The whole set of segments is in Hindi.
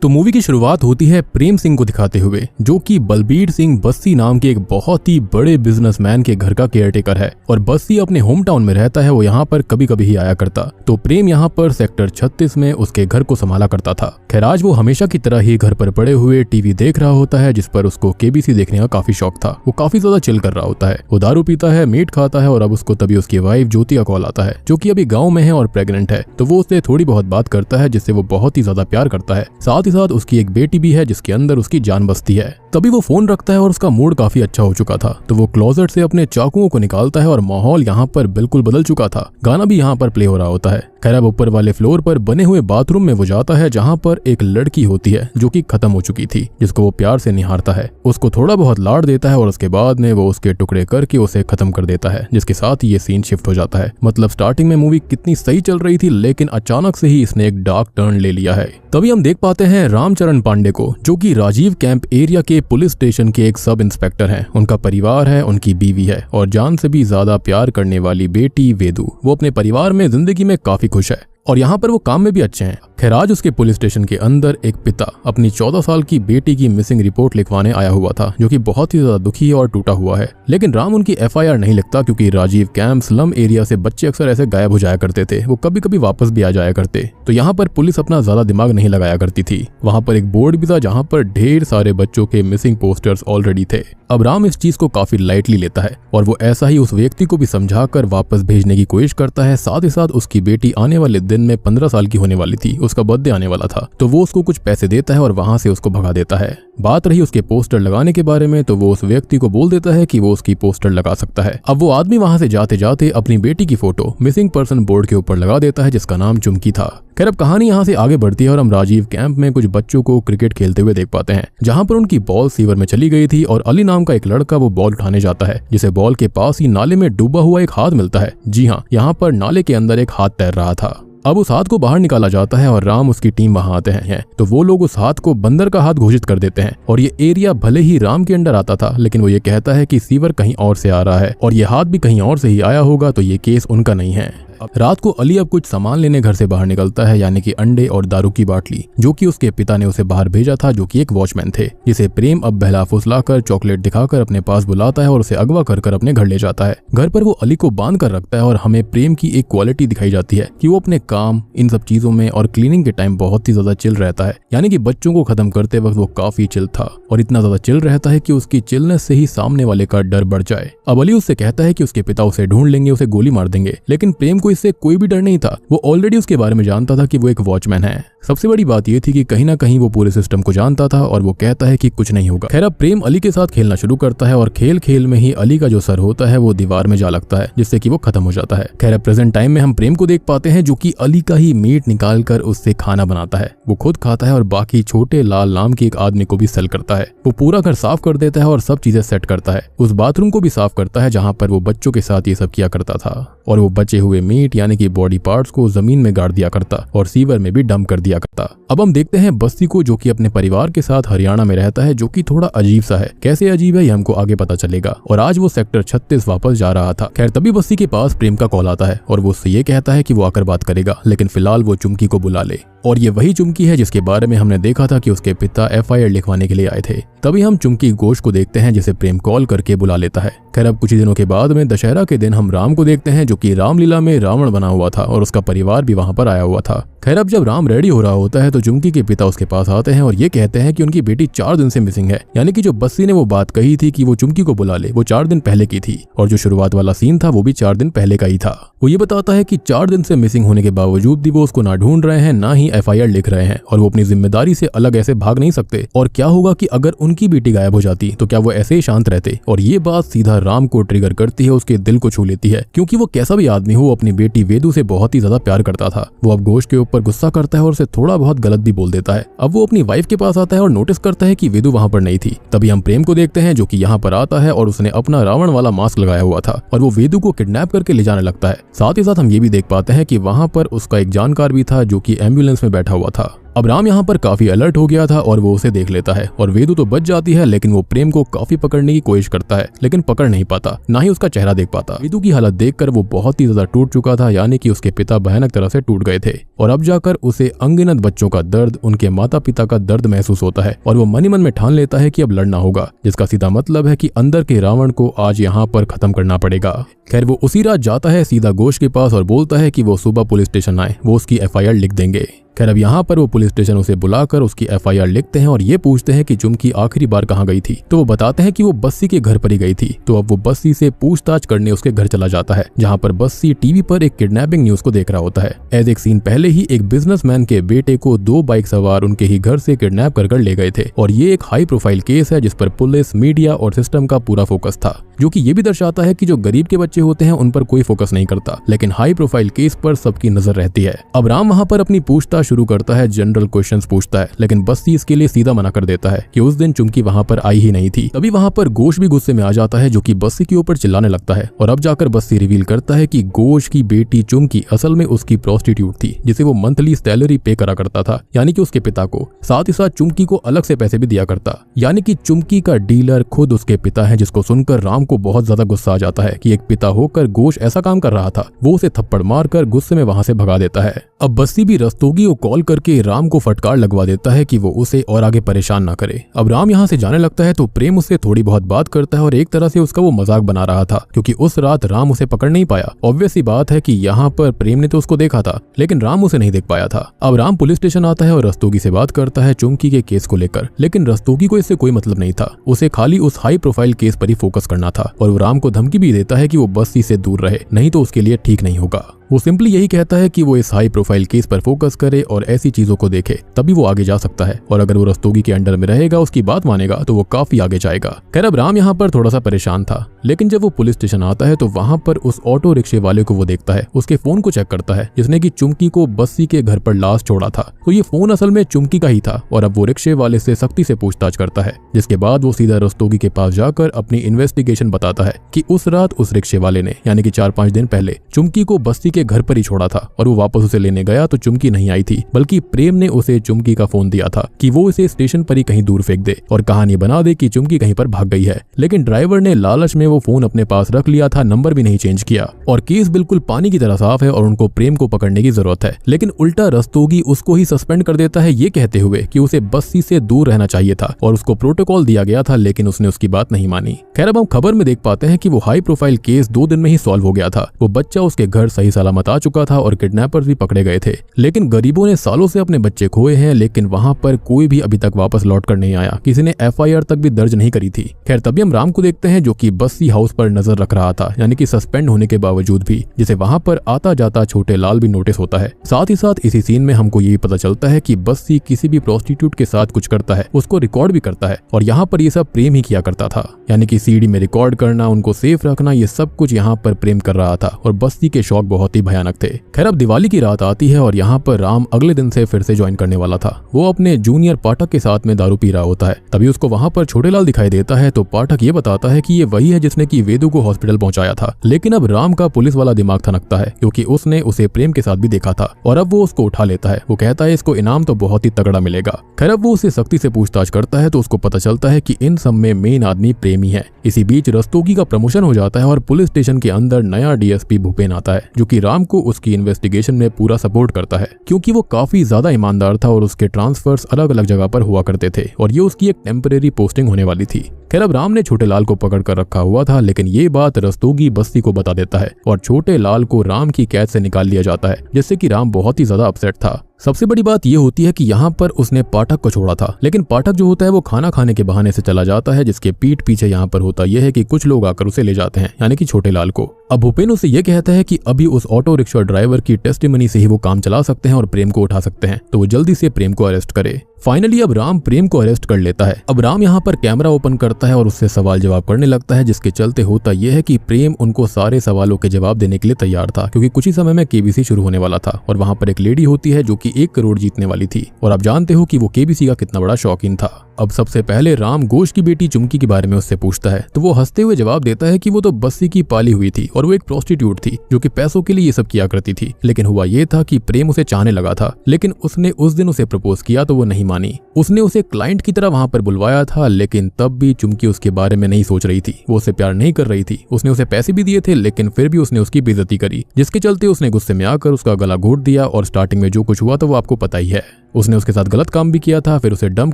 तो मूवी की शुरुआत होती है प्रेम सिंह को दिखाते हुए, जो कि बलबीर सिंह बस्सी नाम के एक बहुत ही बड़े बिजनेसमैन के घर का केयरटेकर है और बस्सी अपने होम टाउन में रहता है। वो यहाँ पर कभी कभी ही आया करता। तो प्रेम यहाँ पर सेक्टर 36 में उसके घर को संभाला करता था। खैर आज वो हमेशा की तरह ही घर पर पड़े हुए टीवी देख रहा होता है, जिस पर उसको केबीसी देखने का काफी शौक था। वो काफी ज्यादा चिल कर रहा होता है। वो दारू पीता है, मीट खाता है और अब उसको तभी उसकी वाइफ ज्योति का कॉल आता है, जो कि अभी गाँव में है और प्रेग्नेंट है। तो वो उससे थोड़ी बहुत बात करता है, जिससे वो बहुत ही ज्यादा प्यार करता है। साथ ही साथ उसकी एक बेटी भी है जिसके अंदर उसकी जान बसती है। तभी वो फोन रखता है और उसका मूड काफी अच्छा हो चुका था। तो वो क्लोजेट से अपने चाकुओं को निकालता है और माहौल यहाँ पर बिल्कुल बदल चुका था। गाना भी यहाँ पर प्ले हो रहा होता है। खैर अब ऊपर वाले फ्लोर पर बने हुए बाथरूम में वो जाता है, जहाँ पर एक लड़की होती है जो कि खत्म हो चुकी थी, जिसको वो प्यार से निहारता है। उसको थोड़ा बहुत लाड देता है और उसके बाद में वो उसके टुकड़े करके उसे खत्म कर देता है, जिसके साथ ये सीन शिफ्ट हो जाता है। मतलब स्टार्टिंग में मूवी कितनी सही चल रही थी, लेकिन अचानक से ही इसने एक डार्क टर्न ले लिया है। तभी हम देख पाते हैं रामचरण पांडे को, जो कि राजीव कैंप एरिया के पुलिस स्टेशन के एक सब इंस्पेक्टर हैं। उनका परिवार है, उनकी बीवी है और जान से भी ज्यादा प्यार करने वाली बेटी वेदू। वो अपने परिवार में जिंदगी में काफी खुश है और यहाँ पर वो काम में भी अच्छे हैं। खैर आज उसके पुलिस स्टेशन के अंदर एक पिता अपनी 14 साल की बेटी की मिसिंग रिपोर्ट लिखवाने आया हुआ था, जो कि बहुत ही ज्यादा दुखी और टूटा हुआ है। लेकिन राम उनकी FIR नहीं लिखता, क्योंकि राजीव कैंप स्लम एरिया से बच्चे अक्सर ऐसे गायब हो जाया करते थे। वो कभी कभी वापस भी आ जाया करते। तो यहाँ पर पुलिस अपना ज्यादा दिमाग नहीं लगाया करती थी। वहाँ पर एक बोर्ड भी था जहाँ पर ढेर सारे बच्चों के मिसिंग पोस्टर्स ऑलरेडी थे। अब राम इस चीज को काफी लाइटली लेता है और वो ऐसा ही उस व्यक्ति को भी समझाकर वापस भेजने की कोशिश करता है। साथ ही साथ उसकी बेटी आने वाले दिन में 15 साल की होने वाली थी, उसका बर्थडे आने वाला था। तो वो उसको कुछ पैसे देता है और वहां से उसको भगा देता है। बात रही उसके पोस्टर लगाने के बारे में, तो वो उस व्यक्ति को बोल देता है कि वो उसकी पोस्टर लगा सकता है। अब वो आदमी वहां से जाते जाते अपनी बेटी की फोटो मिसिंग पर्सन बोर्ड के ऊपर लगा देता है, जिसका नाम चुमकी था। खैर अब कहानी यहाँ से आगे बढ़ती है और हम राजीव कैंप में कुछ बच्चों को क्रिकेट खेलते हुए देख पाते हैं, जहाँ पर उनकी बॉल सीवर में चली गई थी और अली नाम का एक लड़का वो बॉल उठाने जाता है, जिसे बॉल के पास ही नाले में डूबा हुआ एक हाथ मिलता है। जी हाँ, यहाँ पर नाले के अंदर एक हाथ तैर रहा था। अब उस हाथ को बाहर निकाला जाता है और राम उसकी टीम वहां आते हैं। तो वो लोग उस हाथ को बंदर का हाथ घोषित कर देते हैं और ये एरिया भले ही राम के अंडर आता था, लेकिन वो ये कहता है कि सीवर कहीं और से आ रहा है और ये हाथ भी कहीं और से ही आया होगा, तो ये केस उनका नहीं है। रात को अली अब कुछ सामान लेने घर से बाहर निकलता है, यानी कि अंडे और दारू की बाटली, जो कि उसके पिता ने उसे बाहर भेजा था, जो कि एक वॉचमैन थे, जिसे प्रेम अब बहला फुसलाकर चॉकलेट दिखाकर अपने पास बुलाता है और उसे अगवा कर अपने घर ले जाता है। घर पर वो अली को बांध कर रखता है और हमें प्रेम की एक क्वालिटी दिखाई जाती है कि वो अपने काम, इन सब चीजों में और क्लीनिंग के टाइम बहुत ही ज्यादा चिल रहता है। यानी कि बच्चों को खत्म करते वक्त वो काफी चिल था और इतना ज्यादा चिल रहता है कि उसकी चिलनेस से ही सामने वाले का डर बढ़ जाए। अब अली उससे कहता है कि उसके पिता उसे ढूंढ लेंगे, उसे गोली मार देंगे, लेकिन प्रेम को इससे कोई भी डर नहीं था। वो ऑलरेडी उसके बारे में जानता था कि वो एक वॉचमैन है। सबसे बड़ी बात ये थी कि कहीं ना कहीं वो पूरे सिस्टम को जानता था और वो कहता है कि कुछ नहीं होगा। खैर अब प्रेम अली के साथ खेलना शुरू करता है और खेल खेल में ही अली का जो सर होता है वो दीवार में जा लगता है, जिससे कि वो खत्म हो जाता है। खैर अब प्रेजेंट टाइम में हम प्रेम को देख पाते हैं, जो कि अली का ही मीट निकाल कर उससे खाना बनाता है। वो खुद खाता है और बाकी छोटे लाल नाम के एक आदमी को भी सेल करता है। वो पूरा घर साफ कर देता है और सब चीजें सेट करता है। उस बाथरूम को भी साफ करता है जहाँ पर वो बच्चों के साथ ये सब किया करता था और वो बचे हुए मीट यानी कि बॉडी पार्ट्स को जमीन में गाड़ दिया करता और सीवर में भी डंप कर दिया करता। अब हम देखते हैं बस्सी को, जो कि अपने परिवार के साथ हरियाणा में रहता है, जो कि थोड़ा अजीब सा है। कैसे अजीब है ये हमको आगे पता चलेगा। और आज वो सेक्टर 36 वापस जा रहा था। खैर तभी बस्सी के पास प्रेम का कॉल आता है और वो उससे ये कहता है कि वो आकर बात करेगा, लेकिन फिलहाल वो चुमकी को बुला ले। और ये वही चुमकी है जिसके बारे में हमने देखा था कि उसके पिता FIR लिखवाने के लिए आए थे। तभी हम चुमकी घोष को देखते हैं, जिसे प्रेम कॉल करके बुला लेता है। खैर अब कुछ ही दिनों के बाद में दशहरा के दिन हम राम को देखते हैं, जो कि रामलीला में रावण बना हुआ था और उसका परिवार भी वहां पर आया हुआ था। खैर अब जब राम रेडी हो रहा होता है तो चुमकी के पिता उसके पास आते हैं और ये कहते हैं कि उनकी बेटी 4 दिन से मिसिंग है। यानी कि जो बस्सी ने वो बात कही थी कि वो चुमकी को बुला ले, वो 4 दिन पहले की थी और जो शुरुआत वाला सीन था वो भी 4 दिन पहले का ही था। वो ये बताता है कि 4 दिन से मिसिंग होने के बावजूद भी वो उसको ना ढूंढ रहे हैं, ना ही FIR लिख रहे हैं और वो अपनी जिम्मेदारी से अलग ऐसे भाग नहीं सकते। और क्या होगा कि अगर उनकी बेटी गायब हो जाती तो क्या वो ऐसे ही शांत रहते। और ये बात सीधा राम को ट्रिगर करती है, उसके दिल को छू लेती है, क्योंकि वो कैसा भी आदमी हो अपनी बेटी वेदू से बहुत ही ज्यादा प्यार करता था। वो अब घोष के ऊपर गुस्सा करता है और उसे थोड़ा बहुत गलत भी बोल देता है। अब वो अपनी वाइफ के पास आता है और नोटिस करता है कि वेदू वहां पर नहीं थी। तभी हम प्रेम को देखते हैं, जो कि यहाँ पर आता है और उसने अपना रावण वाला मास्क लगाया हुआ था और वो वेदू को किडनैप करके ले जाने लगता है। साथ ही साथ हम ये भी देख पाते हैं कि वहां पर उसका एक जानकार भी था, जो कि एम्बुलेंस में बैठा हुआ था। अब राम यहाँ पर काफी अलर्ट हो गया था और वो उसे देख लेता है और वेदू तो बच जाती है, लेकिन वो प्रेम को काफी पकड़ने की कोशिश करता है लेकिन पकड़ नहीं पाता, ना ही उसका चेहरा देख पाता। वेदू की हालत देखकर वो बहुत ही ज्यादा टूट चुका था, यानी कि उसके पिता भयानक तरह से टूट गए थे और अब जाकर उसे अनगिनत बच्चों का दर्द, उनके माता पिता का दर्द महसूस होता है और वो मन ही मन में ठान लेता है कि अब लड़ना होगा, जिसका सीधा मतलब है कि अंदर के रावण को आज यहाँ पर खत्म करना पड़ेगा। खैर वो उसी रात जाता है सीधा घोष के पास और बोलता है कि वो सुबह पुलिस स्टेशन आए, वो उसकी FIR लिख देंगे। खैर अब यहाँ पर वो पुलिस स्टेशन उसे बुलाकर उसकी FIR लिखते हैं और ये पूछते हैं कि चुमकी आखिरी बार कहाँ गई थी। तो वो बताते हैं कि वो बस्सी के घर पर ही गई थी। तो अब वो बस्सी से पूछताछ करने उसके घर चला जाता है, जहाँ पर बस्सी टीवी पर एक किडनैपिंग न्यूज को देख रहा होता है। एज एक सीन पहले ही एक बिजनेसमैन के बेटे को 2 बाइक सवार उनके ही घर से किडनैप कर ले गए थे और ये एक हाई प्रोफाइल केस है जिस पर पुलिस, मीडिया और सिस्टम का पूरा फोकस था, जो कि ये भी दर्शाता है कि जो गरीब के बच्चे होते हैं उन पर कोई फोकस नहीं करता, लेकिन हाई प्रोफाइल केस पर सबकी नजर रहती है। अब राम वहाँ पर अपनी पूछताछ शुरू करता है, जनरल क्वेश्चंस पूछता है, लेकिन बस्सी इसके लिए सीधा मना कर देता है कि उस दिन चुमकी वहाँ पर आई ही नहीं थी। तभी वहाँ पर घोष भी गुस्से में आ जाता है, जो कि बस्सी के ऊपर चिल्लाने लगता है और अब जाकर बस्सी रिवील करता है कि घोष की बेटी चुमकी असल में उसकी प्रोस्टिट्यूट थी, जिसे वो मंथली सैलरी पे करा करता था, यानी कि उसके पिता को। साथ ही साथ चुमकी को अलग से पैसे भी दिया करता, यानी कि चुमकी का डीलर खुद उसके पिता है, जिसको सुनकर राम को बहुत ज्यादा गुस्सा आ जाता है कि एक पिता होकर घोष ऐसा काम कर रहा था। वो उसे थप्पड़ मारकर गुस्से में वहां से भगा देता है। अब बस्सी भी रस्तोगी को कॉल करके राम को फटकार लगवा देता है कि वो उसे और आगे परेशान ना करे। अब राम यहाँ से जाने लगता है तो प्रेम उससे थोड़ी बहुत बात करता है और एक तरह से उसका वो मजाक बना रहा था, क्योंकि उस रात राम उसे पकड़ नहीं पाया। ऑब्वियस सी बात है कि यहाँ पर प्रेम ने तो उसको देखा था, लेकिन राम उसे नहीं देख पाया था। अब राम पुलिस स्टेशन आता है और रस्तोगी से बात करता है चुमकी के केस को लेकर, लेकिन रस्तोगी को इससे कोई मतलब नहीं था। उसे खाली उस हाई प्रोफाइल केस पर ही फोकस करना था और वो राम को धमकी भी देता है कि वो बस्सी से दूर रहे, नहीं तो उसके लिए ठीक नहीं होगा। वो सिंपली यही कहता है कि वो इस हाई प्रोफाइल केस पर फोकस करे और ऐसी चीजों को देखे, तभी वो आगे जा सकता है, और अगर वो रस्तोगी के अंडर में रहेगा, उसकी बात मानेगा, तो वो काफी आगे जाएगा। खैर अब राम यहाँ पर थोड़ा सा परेशान था, लेकिन जब वो पुलिस स्टेशन आता है तो वहां पर उस ऑटो रिक्शे वाले को वो देखता है, उसके फोन को चेक करता है, जिसने की चुमकी को बस्सी के घर पर लाश छोड़ा था। तो ये फोन असल में चुमकी का ही था और अब वो रिक्शे वाले से सख्ती से पूछताछ करता है, जिसके बाद वो सीधा रस्तोगी के पास जाकर अपनी इन्वेस्टिगेशन बताता है कि उस रात उस रिक्शे वाले ने, यानी कि 4-5 दिन पहले, चुमकी को बस्सी के घर पर ही छोड़ा था और वो वापस उसे लेने गया तो चुमकी नहीं आई थी, बल्कि प्रेम ने उसे चुमकी का फोन दिया था कि वो इसे स्टेशन पर ही कहीं दूर फेंक दे और कहानी बना दे कि चुमकी कहीं पर भाग गई है। लेकिन ड्राइवर ने लालच में वो फोन अपने पास रख लिया था, नंबर भी नहीं चेंज किया और केस बिल्कुल पानी की तरह साफ है और उनको प्रेम को पकड़ने की जरूरत है। लेकिन उल्टा रस्तोगी उसको ही सस्पेंड कर देता है, ये कहते हुए कि उसे बस्सी से दूर रहना चाहिए था और उसको प्रोटोकॉल दिया गया था, लेकिन उसने उसकी बात नहीं मानी। खैर अब हम खबर में देख पाते हैं कि वो हाई प्रोफाइल केस 2 दिन में ही सॉल्व हो गया था। वो बच्चा उसके घर सही सलामत आ चुका था और किडनैपर्स भी पकड़े गए थे। लेकिन गरीबों ने सालों से अपने बच्चे खोए हैं, लेकिन वहां पर कोई भी अभी तक वापस लौट कर नहीं आया, किसी ने FIR तक भी दर्ज नहीं करी थी। खैर तभी हम राम को देखते हैं, जो कि बस्सी हाउस पर नजर रख रहा था, यानी कि सस्पेंड होने के बावजूद भी, जिसे वहां पर आता जाता छोटे लाल भी नोटिस होता है। साथ ही साथ इसी सीन में हमको ये पता चलता है कि बस्सी किसी भी प्रोस्टिट्यूट के साथ कुछ करता है उसको रिकॉर्ड भी करता है, और यहाँ पर ये सब प्रेम ही किया करता था, यानी कि CD में रिकॉर्ड करना, उनको सेफ रखना, ये सब कुछ यहाँ पर प्रेम कर रहा था और बस्सी के शौक बहुत ही भयानक थे। खैर अब दिवाली की रात आती है और यहाँ पर राम अगले दिन से फिर से ज्वाइन करने वाला था। वो अपने जूनियर पाठक के साथ में दारू पी रहा होता है, तभी उसको वहाँ पर छोटे लाल दिखाई देता है। तो पाठक ये बताता है कि ये वही है जिसने की वेदू को हॉस्पिटल पहुंचाया था। लेकिन अब राम का पुलिस वाला दिमाग थनकता है, क्योंकि उसने उसे प्रेम के साथ भी देखा था और अब वो उसको उठा लेता है। वो कहता है इसको इनाम तो बहुत ही तगड़ा मिलेगा। खैर अब वो उसे सख्ती से पूछताछ करता है तो उसको पता चलता है कि इन सब में मेन आदमी प्रेम ही है। इसी बीच रस्तोगी का प्रमोशन हो जाता है और पुलिस स्टेशन के अंदर नया DSP भूपेन आता है, जो कि राम को उसकी इन्वेस्टिगेशन में पूरा सपोर्ट करता है, क्योंकि वो काफी ज्यादा ईमानदार था और उसके ट्रांसफर्स अलग अलग जगह पर हुआ करते थे और ये उसकी एक टेम्परेरी पोस्टिंग होने वाली थी। खैर अब राम ने छोटे लाल को पकड़ कर रखा हुआ था, लेकिन ये बात रस्तोगी बस्सी को बता देता है और छोटे लाल को राम की कैद से निकाल लिया जाता है, जिससे कि राम बहुत ही ज्यादा अपसेट था। सबसे बड़ी बात यह होती है कि यहाँ पर उसने पाठक को छोड़ा था, लेकिन पाठक जो होता है वो खाना खाने के बहाने से चला जाता है, जिसके पीठ पीछे यहाँ पर होता यह है कि कुछ लोग आकर उसे ले जाते हैं, यानी कि छोटे लाल को। अब भूपेन उसे ये कहता है कि अभी उस ऑटो रिक्शा ड्राइवर की टेस्टिमनी से ही वो काम चला सकते हैं और प्रेम को उठा सकते हैं, तो वो जल्दी से प्रेम को अरेस्ट करे। फाइनली अब राम प्रेम को अरेस्ट कर लेता है। अब राम यहाँ पर कैमरा ओपन करता है और उससे सवाल जवाब करने लगता है, जिसके चलते होता यह है कि प्रेम उनको सारे सवालों के जवाब देने के लिए तैयार था, क्योंकि कुछ ही समय में KBC शुरू होने वाला था और वहां पर एक लेडी होती है जो कि 1 करोड़ जीतने वाली थी, और आप जानते हो कि वो KBC का कितना बड़ा शौकीन था। अब सबसे पहले राम घोष की बेटी चुमकी के बारे में उससे पूछता है, तो वो हंसते हुए जवाब देता है कि वो तो बस्सी की पाली हुई थी और वो एक प्रोस्टिट्यूट थी जो कि पैसों के लिए ये सब किया करती थी। लेकिन हुआ ये था कि प्रेम उसे चाहने लगा था, लेकिन उसने उस दिन उसे प्रपोज किया तो वो नहीं मानी। उसने उसे क्लाइंट की तरह वहां पर बुलवाया था, लेकिन तब भी चुमकी उसके बारे में नहीं सोच रही थी। वो उसे प्यार नहीं कर रही थी। उसने उसे पैसे भी दिए थे, लेकिन फिर भी उसने उसकी बेइज्जती करी, जिसके चलते उसने गुस्से में आकर उसका गला घोट दिया। और स्टार्टिंग में जो कुछ हुआ तो वो आपको पता ही है। उसने उसके साथ गलत काम भी किया था, फिर उसे डंप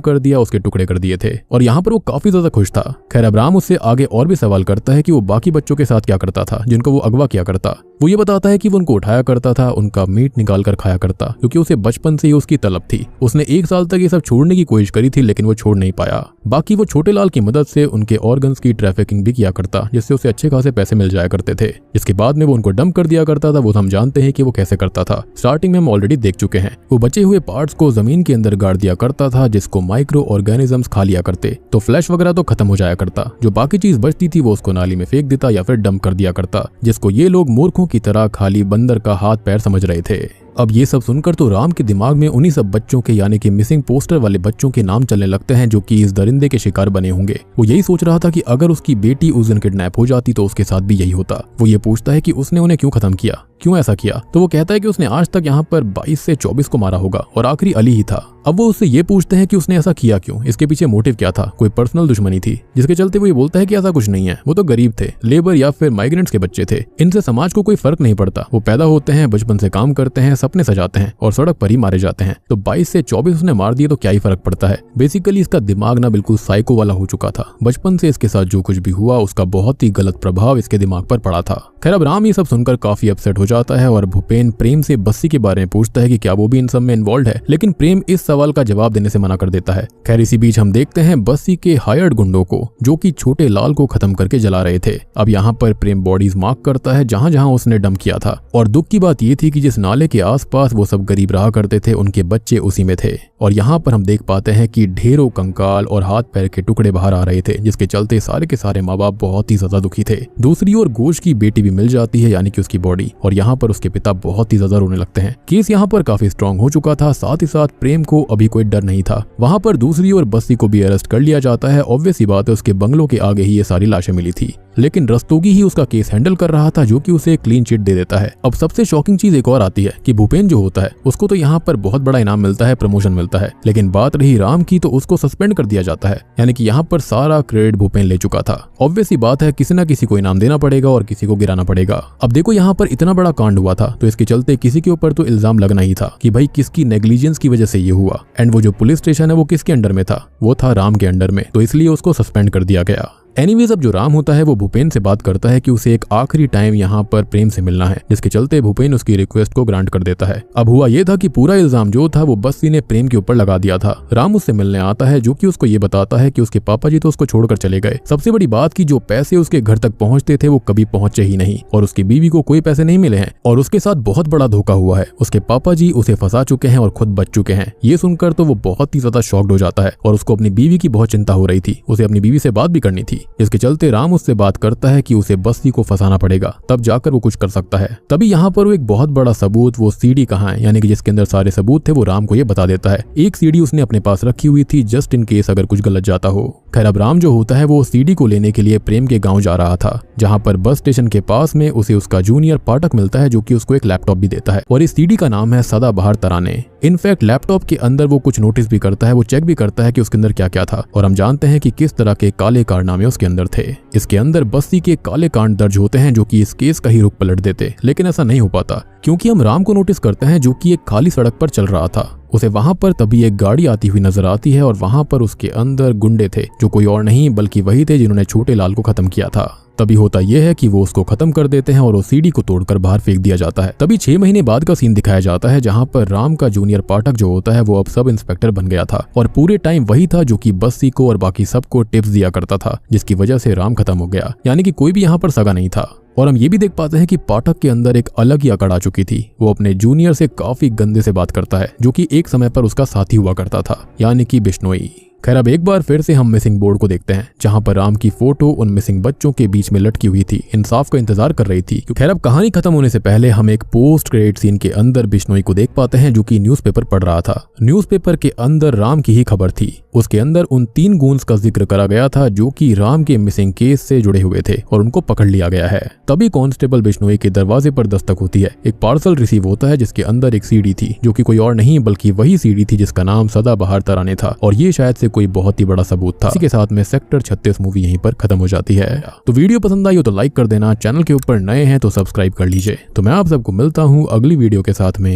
कर दिया, उसके टुकड़े कर दिए थे और यहाँ पर वो काफी ज्यादा खुश था। खैर अब राम उससे आगे और भी सवाल करता है कि वो बाकी बच्चों के साथ क्या करता था जिनको वो अगवा किया करता। वो ये बताता है कि वो उनको उठाया करता था, उनका मीट निकाल कर खाया करता, क्योंकि उसे बचपन से ही उसकी तलब थी। उसने 1 साल तक ये सब छोड़ने की कोशिश करी थी, लेकिन वो छोड़ नहीं पाया। बाकी वो छोटे लाल की मदद से उनके ऑर्गन्स की ट्रैफिकिंग भी किया करता, जिससे उसे अच्छे खासे पैसे मिल जाया करते थे। जिसके बाद में वो उनको डंप कर दिया करता था। वो हम जानते हैं कि वो कैसे करता था, स्टार्टिंग में हम ऑलरेडी देख चुके हैं। वो बचे हुए पार्ट्स को जमीन के अंदर गाड़ दिया करता था, जिसको माइक्रो ऑर्गेनिजम्स खा लिया करते, तो फ्लैश वगैरह तो खत्म हो जाया करता। जो बाकी चीज बचती थी वो उसको नाली में फेंक देता या फिर डंप कर दिया करता, जिसको ये लोग मूर्खों की तरह खाली बंदर का हाथ पैर समझ रहे थे। अब ये सब सुनकर तो राम के दिमाग में उन्हीं सब बच्चों के यानी कि मिसिंग पोस्टर वाले बच्चों के नाम चलने लगते हैं जो कि इस दरिंदे के शिकार बने होंगे। वो यही सोच रहा था कि अगर उसकी बेटी उस दिन किडनैप हो जाती तो उसके साथ भी यही होता। वो ये पूछता है कि उसने उन्हें क्यों खत्म किया, क्यों ऐसा किया। तो वो कहता है कि उसने आज तक यहाँ पर 22 से 24 को मारा होगा और आखिरी अली ही था। अब वो उससे ये पूछते हैं कि उसने ऐसा किया क्यों, इसके पीछे मोटिव क्या था, कोई पर्सनल दुश्मनी थी। जिसके चलते वो ये बोलता है कि ऐसा कुछ नहीं है, वो तो गरीब थे, लेबर या फिर माइग्रेंट्स के बच्चे थे, इनसे समाज को कोई फर्क नहीं पड़ता। वो पैदा होते हैं, बचपन से काम करते हैं, सपने सजाते हैं और सड़क पर ही मारे जाते हैं। तो 22 से 24 उसने मार दिए तो क्या ही फर्क पड़ता है। बेसिकली इसका दिमाग ना बिल्कुल साइको वाला हो चुका था। बचपन से इसके साथ जो कुछ भी हुआ उसका बहुत ही गलत प्रभाव इसके दिमाग पर पड़ा था। खैर अब राम ये सब सुनकर काफी अपसेट हो जाता है और भूपेन प्रेम से बस्सी के बारे में पूछता है कि क्या वो भी इन सब में इन्वॉल्व है, लेकिन प्रेम इस सवाल का जवाब देने से मना कर देता है। खैर इसी बीच हम देखते हैं बस्सी के हायर्ड गुंडों को जो कि छोटे लाल को खत्म करके जला रहे थे। अब यहाँ पर प्रेम बॉडीज मार्क करता है जहां जहां उसने डंप किया था। और दुख की बात ये थी कि जिस नाले के आसपास वो सब गरीब रहा करते थे उनके बच्चे उसी में थे। और यहाँ पर हम देख पाते हैं कि ढेरों कंकाल और हाथ पैर के टुकड़े बाहर आ रहे थे, जिसके चलते सारे के सारे माँ बाप बहुत ही ज्यादा दुखी थे। दूसरी ओर घोष की बेटी भी मिल जाती है यानी कि उसकी बॉडी, और यहाँ पर उसके पिता बहुत ही ज्यादा रोने लगते हैं। केस यहाँ पर काफी स्ट्रांग हो चुका था, साथ ही साथ प्रेम को अभी कोई डर नहीं था। वहां पर दूसरी ओर बस्सी को भी अरेस्ट कर लिया जाता है। ऑब्वियस ही बात है, उसके बंगलों के आगे ही ये सारी लाशें मिली थी, लेकिन रस्तोगी ही उसका केस हैंडल कर रहा था जो कि उसे क्लीन चिट दे देता है। अब सबसे शॉकिंग चीज एक और आती है कि भूपेन जो होता है उसको तो यहाँ पर बहुत बड़ा इनाम मिलता है, प्रमोशन मिलता है, लेकिन बात रही राम की तो उसको सस्पेंड कर दिया जाता है। यानी कि यहाँ पर सारा क्रेडिट भूपेन ले चुका था। ऑब्वियस ही बात है, किसी ना किसी को इनाम देना पड़ेगा और किसी को गिराना पड़ेगा। अब देखो यहाँ पर इतना बड़ा कांड हुआ था तो इसके चलते किसी के ऊपर तो इल्जाम लगना ही था कि भाई किसकी नेग्लिजेंस की वजह से ये हुआ। एंड वो जो पुलिस स्टेशन है वो किसके अंडर में था, वो था राम के अंडर में, तो इसलिए उसको सस्पेंड कर दिया गया। एनीवेज अब जो राम होता है वो भूपेन से बात करता है कि उसे एक आखिरी टाइम यहाँ पर प्रेम से मिलना है, जिसके चलते भूपेन उसकी रिक्वेस्ट को ग्रांट कर देता है। अब हुआ ये था कि पूरा इल्जाम जो था वो बस्सी ने प्रेम के ऊपर लगा दिया था। राम उससे मिलने आता है जो कि उसको ये बताता है कि उसके पापा जी तो उसको छोड़कर चले गए। सबसे बड़ी बात की जो पैसे उसके घर तक पहुंचते थे वो कभी पहुंचे ही नहीं और उसकी बीवी को कोई पैसे नहीं मिले हैं और उसके साथ बहुत बड़ा धोखा हुआ है। उसके पापा जी उसे फंसा चुके हैं और खुद बच चुके हैं। ये सुनकर तो वो बहुत ही ज्यादा शॉक्ड हो जाता है और उसको अपनी बीवी की बहुत चिंता हो रही थी। उसे अपनी बीवी से बात भी करनी थी, जिसके चलते राम उससे बात करता है कि उसे बस्सी को फंसाना पड़ेगा, तब जाकर वो कुछ कर सकता है। तभी यहाँ पर वो एक बहुत बड़ा सबूत, वो सीडी कहाँ है यानी कि जिसके अंदर सारे सबूत थे, वो राम को ये बता देता है। एक सीडी उसने अपने पास रखी हुई थी जस्ट इन केस अगर कुछ गलत जाता हो। खैर अब राम जो होता है वो सीडी को लेने के लिए प्रेम के गांव जा रहा था, जहां पर बस स्टेशन के पास में उसे उसका जूनियर पाठक मिलता है जो कि उसको एक लैपटॉप भी देता है और इस सीडी का नाम है सदाबहार तराने। इनफैक्ट लैपटॉप के अंदर वो कुछ नोटिस भी करता है, वो चेक भी करता है कि उसके अंदर क्या क्या था और हम जानते हैं कि किस तरह के काले कारनामे उसके अंदर थे। इसके अंदर बस्सी के काले कांड दर्ज होते हैं जो कि इस केस का ही रुख पलट देते, लेकिन ऐसा नहीं हो पाता क्योंकि हम राम को नोटिस करते हैं जो कि एक खाली सड़क पर चल रहा था। उसे वहां पर तभी एक गाड़ी आती हुई नजर आती है और वहां पर उसके अंदर गुंडे थे जो कोई और नहीं बल्कि वही थे जिन्होंने छोटे लाल को खत्म किया था। तभी होता यह है कि वो उसको खत्म कर देते हैं और वो सीडी को तोड़कर बाहर फेंक दिया जाता है। तभी 6 महीने बाद का सीन दिखाया जाता है जहां पर राम का जूनियर पाठक जो होता है वो अब सब इंस्पेक्टर बन गया था और पूरे टाइम वही था जो कि बस्सी को और बाकी सबको टिप्स दिया करता था, जिसकी वजह से राम खत्म हो गया। यानी कि कोई भी यहाँ पर सगा नहीं था। और हम ये भी देख पाते हैं कि पाठक के अंदर एक अलग ही अकड़ आ चुकी थी। वो अपने जूनियर से काफी गंदे से बात करता है जो कि एक समय पर उसका साथी हुआ करता था, यानी कि बिश्नोई। खैर अब एक बार फिर से हम मिसिंग बोर्ड को देखते हैं, जहां पर राम की फोटो उन मिसिंग बच्चों के बीच में लटकी हुई थी, इंसाफ का इंतजार कर रही थी। खैर अब कहानी खत्म होने से पहले हम एक पोस्ट क्रेडिट सीन के अंदर बिश्नोई को देख पाते हैं, जो कि न्यूज़पेपर पढ़ रहा था। न्यूज़पेपर के अंदर राम की ही खबर थी। उसके अंदर उन 3 गूंस का जिक्र करा गया था जो कि राम के मिसिंग केस से जुड़े हुए थे और उनको पकड़ लिया गया है। तभी कांस्टेबल बिश्नोई के दरवाजे पर दस्तक होती है। एक पार्सल रिसीव होता है जिसके अंदर एक सीडी थी, जो कि कोई और नहीं बल्कि वही सीडी थी जिसका नाम सदाबहार तराने था, और ये शायद से कोई बहुत ही बड़ा सबूत था। इसी के साथ में सेक्टर 36 मूवी यहीं पर खत्म हो जाती है। तो वीडियो पसंद आई हो तो लाइक कर देना, चैनल के ऊपर नए हैं तो सब्सक्राइब कर लीजिए। तो मैं आप सबको मिलता हूँ अगली वीडियो के साथ में।